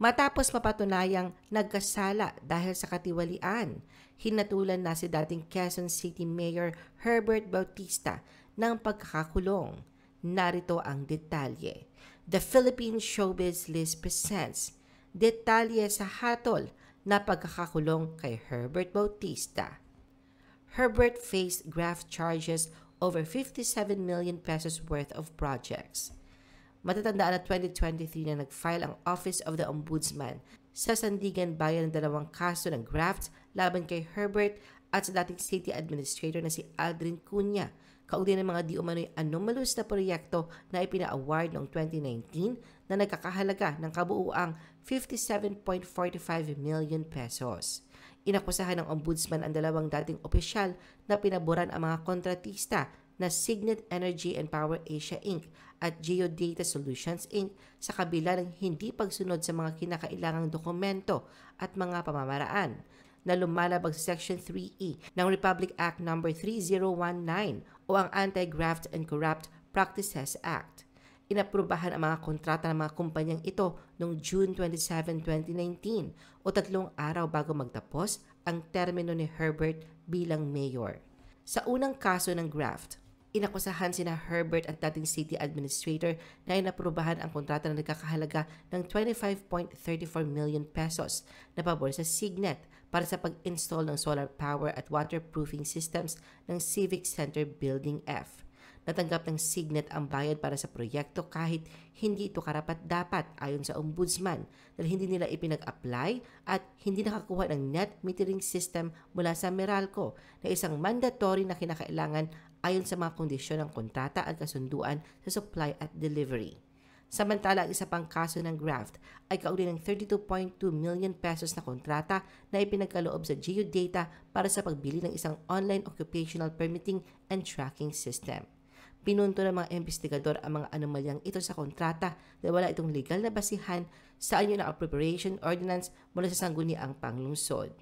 Matapos mapatunayang nagkasala dahil sa katiwalian, hinatulan na si dating Quezon City Mayor Herbert Bautista ng pagkakakulong. Narito ang detalye. The Philippine Showbiz List presents detalye sa hatol na pagkakakulong kay Herbert Bautista. Herbert faced graft charges over 57 million pesos worth of projects. Matatandaan na 2023 na nag-file ang Office of the Ombudsman sa Sandigan Bayan ng dalawang kaso ng graft laban kay Herbert at sa dating city administrator na si Aldrin Cunha, kaugnay ng mga di umano'y anomalous na proyekto na ipina-award noong 2019 na nagkakahalaga ng kabuuang 57.45 million pesos. Inakusahan ng ombudsman ang dalawang dating opisyal na pinaboran ang mga kontratista na Signet Energy and Power Asia Inc. at Geodata Solutions Inc. sa kabila ng hindi pagsunod sa mga kinakailangang dokumento at mga pamamaraan na lumalabag sa Section 3E ng Republic Act No. 3019 o ang Anti-Graft and Corrupt Practices Act. Inaprubahan ang mga kontrata ng mga kumpanyang ito noong June 27, 2019 o 3 araw bago magtapos ang termino ni Herbert bilang mayor. Sa unang kaso ng graft, inakusahan sina Herbert at dating city administrator na inaprubahan ang kontrata na nagkakahalaga ng 25.34 million pesos na pabor sa Signet para sa pag-install ng solar power at waterproofing systems ng Civic Center Building F. Natanggap ng Signet ang bayad para sa proyekto kahit hindi ito karapat-dapat ayon sa ombudsman dahil hindi nila ipinag-apply at hindi nakakuha ng net metering system mula sa Meralco na isang mandatory na kinakailangan ayon sa mga kondisyon ng kontrata at kasunduan sa supply at delivery. Samantala, ang isa pang kaso ng graft ay kaugnay ng 32.2 million pesos na kontrata na ipinagkaloob sa Geodata para sa pagbili ng isang online occupational permitting and tracking system. Pinunto ng mga investigador ang mga anomalyang ito sa kontrata dahil wala itong legal na basihan sa anyo ng appropriation ordinance mula sa sangguniang panglungsod.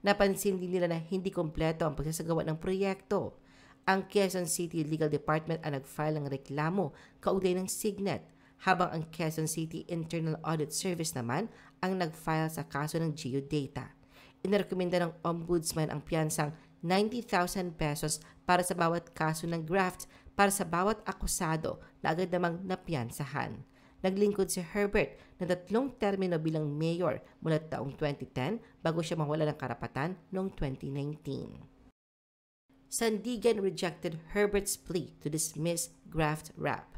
Napansin din nila na hindi kompleto ang pagsasagawa ng proyekto. Ang Quezon City Legal Department ang nag-file ng reklamo kaugnay ng Signet, habang ang Quezon City Internal Audit Service naman ang nag-file sa kaso ng Geodata. Inirekomenda ng ombudsman ang piyansang 90,000 pesos para sa bawat kaso ng graft para sa bawat akusado na agad namang napiyansahan. Naglingkod si Herbert ng 3 termino bilang mayor mula taong 2010 bago siya mawala ng karapatan noong 2019. Sandigan rejected Herbert's plea to dismiss graft rap.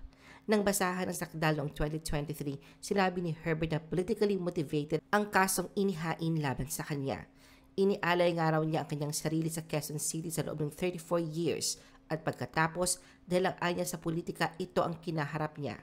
Nang basahan ng sakdal noong 2023, sinabi ni Herbert na politically motivated ang kasong inihain laban sa kanya. Inialay nga raw niya ang kanyang sarili sa Quezon City sa loob ng 34 years at pagkatapos dahil ang anya sa politika, ito ang kinaharap niya.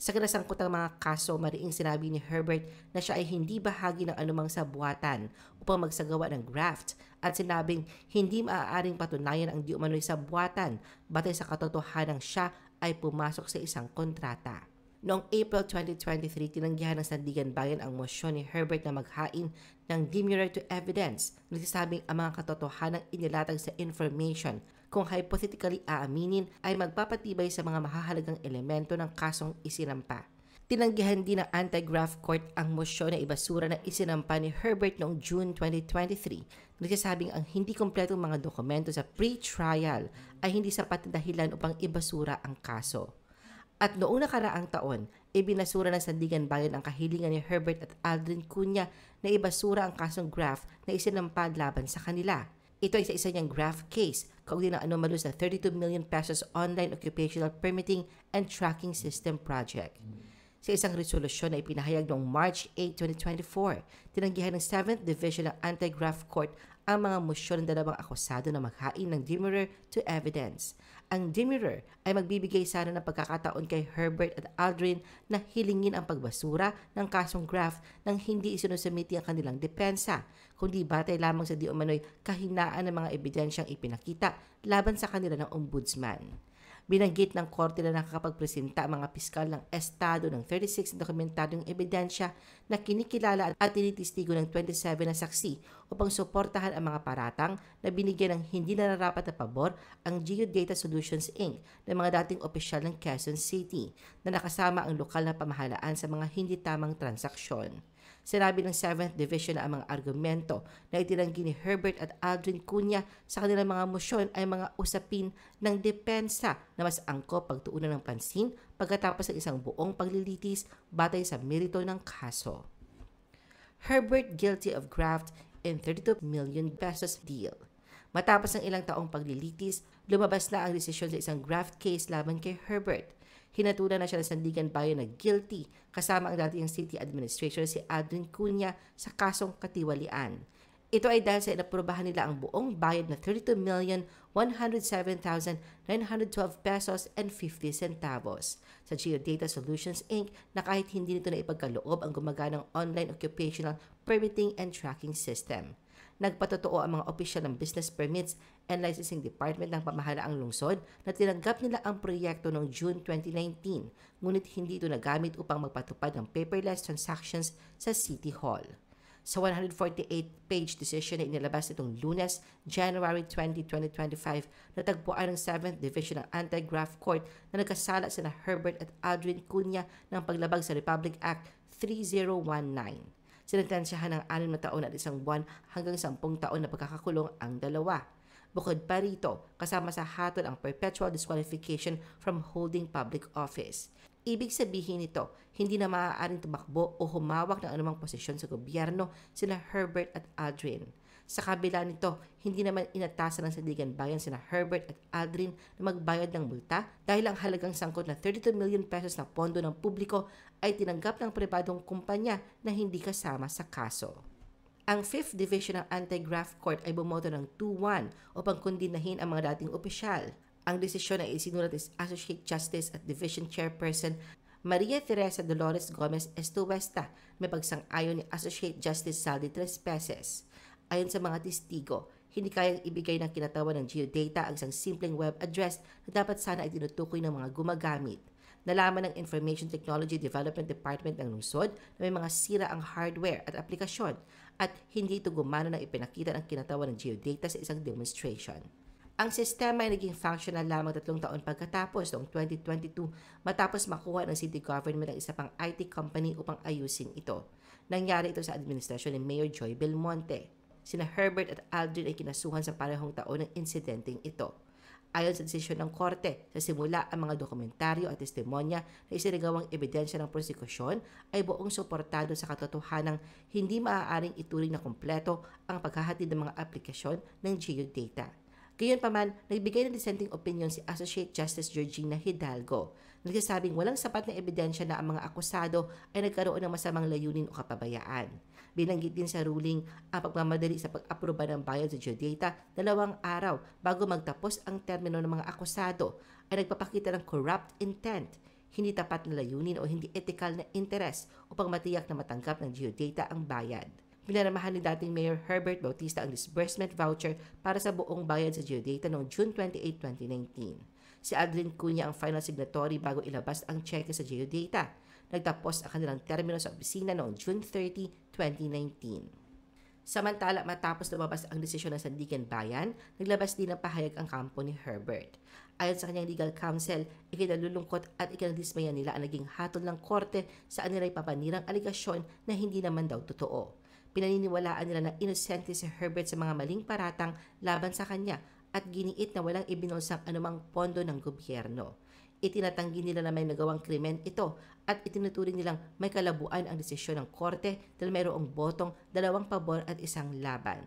Sa kinasangkot ng mga kaso, mariing sinabi ni Herbert na siya ay hindi bahagi ng anumang sabuatan upang magsagawa ng graft at sinabing hindi maaaring patunayan ang di umano'y sabuatan batay sa katotohanan siya ay pumasok sa isang kontrata. Noong April 2023, tinanggihan ng Sandigan Bayan ang mosyon ni Herbert na maghain ng demurrer to evidence, nagsasabing ang mga katotohanang inilatag sa information kung hypothetically aaminin ay magpapatibay sa mga mahahalagang elemento ng kasong isinampa. Tinanggihan din ng Anti-Graft Court ang mosyon na ibasura na isinampa ni Herbert noong June 2023, nagsasabing ang hindi kompletong mga dokumento sa pre-trial ay hindi sapat na dahilan upang ibasura ang kaso. At noong nakaraang taon, ibinasura ng Sandigan Bayan ang kahilingan ni Herbert at Aldrin Cunha na ibasura ang kasong graft na isinampa laban sa kanila. Ito ay isa niyang graft case, kaugnay ng anomalous na 32 million pesos online occupational permitting and tracking system project. Sa isang resolusyon na ipinahayag noong March 8, 2024, tinanggihan ng 7th Division ng Anti-Graft Court ang mga mosyon ng dalawang akusado na maghain ng demurrer to evidence. Ang demurrer ay magbibigay sana ng pagkakataon kay Herbert at Aldrin na hilingin ang pagbasura ng kasong graft nang hindi isinusumiti ang kanilang depensa, kundi batay lamang sa di umano'y kahinaan ng mga ebidensyang ipinakita laban sa kanila ng ombudsman. Binanggit ng korte na nakakapagpresenta ang mga piskal ng estado ng 36 dokumentaryong ebidensya na kinikilala at tinitistigo ng 27 na saksi upang suportahan ang mga paratang na binigyan ng hindi nararapat na pabor ang Geodata Solutions Inc. ng mga dating opisyal ng Quezon City na nakasama ang lokal na pamahalaan sa mga hindi tamang transaksyon. Sinabi ng 7th Division na ang mga argumento na itinanggi ni Herbert at Aldrin Cunha sa kanilang mga mosyon ay mga usapin ng depensa na mas angkop pagtuunan ng pansin pagkatapos ng isang buong paglilitis batay sa merito ng kaso. Herbert guilty of graft in 32 million pesos deal. Matapos ng ilang taong paglilitis, lumabas na ang desisyon sa isang graft case laban kay Herbert. Hinatulan na siya ng Sandigan Bayan na guilty kasama ang dating city administrator si Aldrin Cunha sa kasong katiwalian. Ito ay dahil sa inaprubahan nila ang buong bayad na 32,107,912 pesos and 50 centavos sa Geodata Solutions Inc. na kahit hindi nito na ipagkaloob ang gumaganang online occupational permitting and tracking system. Nagpatotoo ang mga opisyal ng Business Permits and Licensing Department ng pamahalaang lungsod na tinanggap nila ang proyekto noong June 2019, ngunit hindi ito nagamit upang magpatupad ng paperless transactions sa City Hall. Sa 148-page decision na inilabas nitong Lunes, January 20, 2025, natagpuan ng 7th Division ng Anti-Graft Court na nagkasala sina Herbert at Aldrin Cunha ng paglabag sa Republic Act 3019. Sinentensyahan ng 6 na taon at 1 buwan hanggang 10 taon na pagkakakulong ang dalawa. Bukod pa rito, kasama sa hatol ang perpetual disqualification from holding public office. Ibig sabihin nito, hindi na maaaring tumakbo o humawak ng anumang posisyon sa gobyerno sila Herbert at Aldrin. Sa kabila nito, hindi naman inatasan ng Sandigan Bayan sina Herbert at Aldrin na magbayad ng multa dahil ang halagang sangkot na 32 million pesos na pondo ng publiko ay tinanggap ng pribadong kumpanya na hindi kasama sa kaso. Ang 5th Division ng Anti-Graft Court ay bumoto ng 2-1 upang kundinahin ang mga dating opisyal. Ang desisyon ay isinulat ni Associate Justice at Division Chairperson Maria Teresa Dolores Gomez Estuesta, may pagsang-ayon ni Associate Justice Saldi Trespeses. Ayon sa mga testigo, hindi kayang ibigay ng kinatawan ng Geodata ang isang simpleng web address na dapat sana ay tinutukoy ng mga gumagamit. Nalaman ng Information Technology Development Department ng lungsod na may mga sira ang hardware at aplikasyon at hindi ito gumana nang ipinakita ng kinatawan ng Geodata sa isang demonstration. Ang sistema ay naging functional lamang 3 taon pagkatapos noong 2022 matapos makuha ng city government ang isa pang IT company upang ayusin ito. Nangyari ito sa administrasyon ni Mayor Joy Belmonte. Sina Herbert at Aldrin ay kinasuhan sa parehong taon ng insidenteng ito. Ayon sa desisyon ng korte, sa simula ang mga dokumentaryo at testimonya na isinagawang ebidensya ng prosekusyon ay buong suportado sa katotohanang hindi maaaring ituring na kumpleto ang paghahatid ng mga aplikasyon ng Geodata. Gayunpaman, nagbigay ng dissenting opinion si Associate Justice Georgina Hidalgo. Nagsasabing walang sapat na ebidensya na ang mga akusado ay nagkaroon ng masamang layunin o kapabayaan. Binanggit din sa ruling ang pagmamadali sa pag-aproba ng bayad sa Geodata 2 araw bago magtapos ang termino ng mga akusado ay nagpapakita ng corrupt intent, hindi tapat na layunin o hindi ethical na interes upang matiyak na matanggap ng Geodata ang bayad. Pinaramahan ni dating Mayor Herbert Bautista ang disbursement voucher para sa buong bayad sa Geodata noong June 28, 2019. Si Aldrin Cunha ang final signatory bago ilabas ang cheque sa Geodata. Nagtapos ang kanilang termino sa opisina noong June 30, 2019. Samantala, matapos lumabas ang desisyon ng Sandigan Bayan, naglabas din ng pahayag ang kampo ni Herbert. Ayon sa kanyang legal counsel, ikinalulungkot at ikinadismaya nila ang naging hatol ng korte sa kanilang papanirang aligasyon na hindi naman daw totoo. Pinaniniwalaan nila na inosente si Herbert sa mga maling paratang laban sa kanya at giniit na walang ibinulsang anumang pondo ng gobyerno. Itinatanggi nila na may nagawang krimen ito at itinuturing nilang may kalabuan ang desisyon ng korte dahil mayroong botong 2 pabor at 1 laban.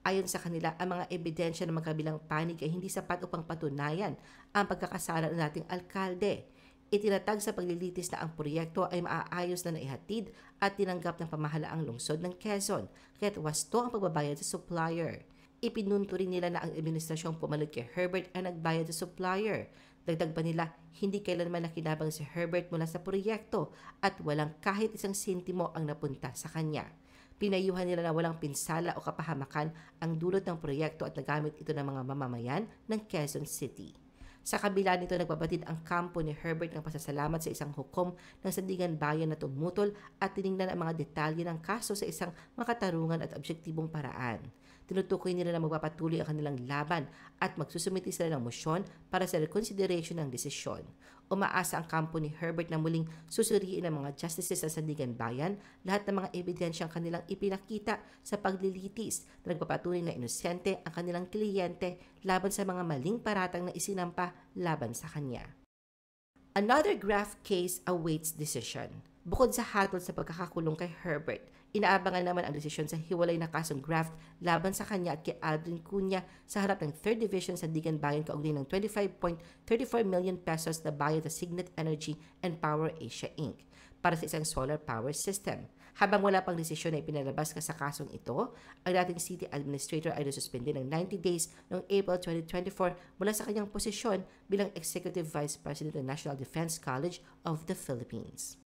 Ayon sa kanila, ang mga ebidensya ng magkabilang panig ay hindi sapat upang patunayan ang pagkakasala ng dating alkalde. Itinatag sa paglilitis na ang proyekto ay maaayos na naihatid at tinanggap ng pamahalaang lungsod ng Quezon, kaya't wasto ang pagbabayad sa supplier. Ipinunto rin nila na ang administrasyong pumalad kay Herbert ay nagbayad sa supplier. Dagdag pa nila, hindi kailanman nakinabang si Herbert mula sa proyekto at walang kahit isang sentimo ang napunta sa kanya. Pinayuhan nila na walang pinsala o kapahamakan ang dulot ng proyekto at nagamit ito ng mga mamamayan ng Quezon City. Sa kabila nito, nagbabatid ang kampo ni Herbert ng pasasalamat sa isang hukom ng Sandigan Bayan na tumutol at tiningnan ang mga detalye ng kaso sa isang makatarungan at objektibong paraan. Tinutukoy nila na magpapatuloy ang kanilang laban at magsusumiti sila ng mosyon para sa reconsideration ng desisyon. Umaasa ang kampo ni Herbert na muling susuriin ng mga justices sa Sandigan Bayan lahat ng mga ebidensyang kanilang ipinakita sa paglilitis na nagpapatunay na inosente ang kanilang kliyente laban sa mga maling paratang na isinampa laban sa kanya. Another graft case awaits decision. Bukod sa hatol sa pagkakakulong kay Herbert, inaabangan naman ang desisyon sa hiwalay na kasong graft laban sa kanya at kay Aldrin Cunha sa harap ng 3rd Division sa Sandigan Bayan kaugnay ng 25.34 million pesos na bayad sa Signet Energy and Power Asia Inc. para sa isang solar power system. Habang wala pang desisyon na ipinalabas sa kasong ito, ang dating city administrator ay nasuspende ng 90 days noong April 2024 mula sa kanyang posisyon bilang Executive Vice President ng National Defense College of the Philippines.